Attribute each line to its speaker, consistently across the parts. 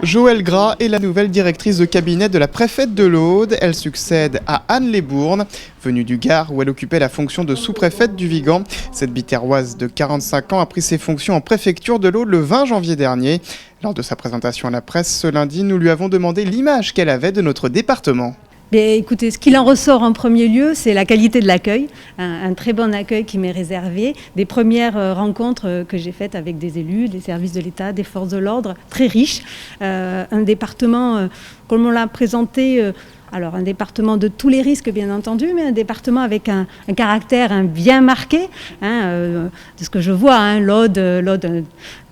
Speaker 1: Joëlle Gras est la nouvelle directrice de cabinet de la préfète de l'Aude. Elle succède à Anne Lesbournes, venue du Gard où elle occupait la fonction de sous-préfète du Vigan. Cette Biterroise de 45 ans a pris ses fonctions en préfecture de l'Aude le 20 janvier dernier. Lors de sa présentation à la presse ce lundi, nous lui avons demandé l'image qu'elle avait de notre département.
Speaker 2: Bien, écoutez, ce qu'il en ressort en premier lieu, c'est la qualité de l'accueil, un très bon accueil qui m'est réservé, des premières rencontres que j'ai faites avec des élus, des services de l'État, des forces de l'ordre, très riches, un département, comme on l'a présenté, alors un département de tous les risques bien entendu, mais un département avec un caractère bien marqué, de ce que je vois, l'Aude, un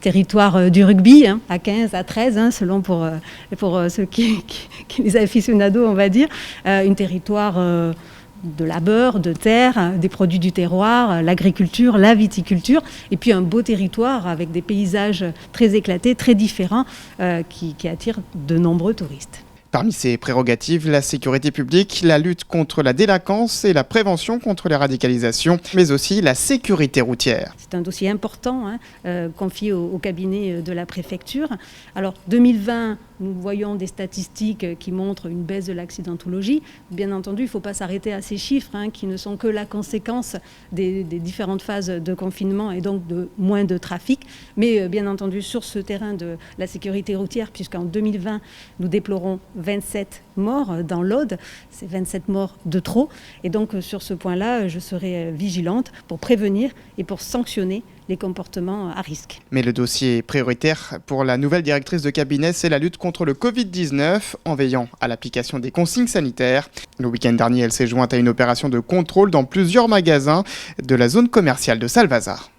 Speaker 2: territoire du rugby, à 15, à 13, selon pour ceux qui les aficionados, on va dire, un territoire de labeur, de terre, des produits du terroir, l'agriculture, la viticulture, et puis un beau territoire avec des paysages très éclatés, très différents, qui attirent de nombreux touristes.
Speaker 1: Parmi ses prérogatives, la sécurité publique, la lutte contre la délinquance et la prévention contre les radicalisations, mais aussi la sécurité routière.
Speaker 2: C'est un dossier important confié au cabinet de la préfecture. Alors 2020, nous voyons des statistiques qui montrent une baisse de l'accidentologie. Bien entendu, il ne faut pas s'arrêter à ces chiffres qui ne sont que la conséquence des différentes phases de confinement et donc de moins de trafic. Mais bien entendu, sur ce terrain de la sécurité routière, puisqu'en 2020, nous déplorons 27 morts dans l'Aude, c'est 27 morts de trop. Et donc sur ce point-là, je serai vigilante pour prévenir et pour sanctionner les comportements à risque.
Speaker 1: Mais le dossier prioritaire pour la nouvelle directrice de cabinet, c'est la lutte contre le Covid-19 en veillant à l'application des consignes sanitaires. Le week-end dernier, elle s'est jointe à une opération de contrôle dans plusieurs magasins de la zone commerciale de Salvazar.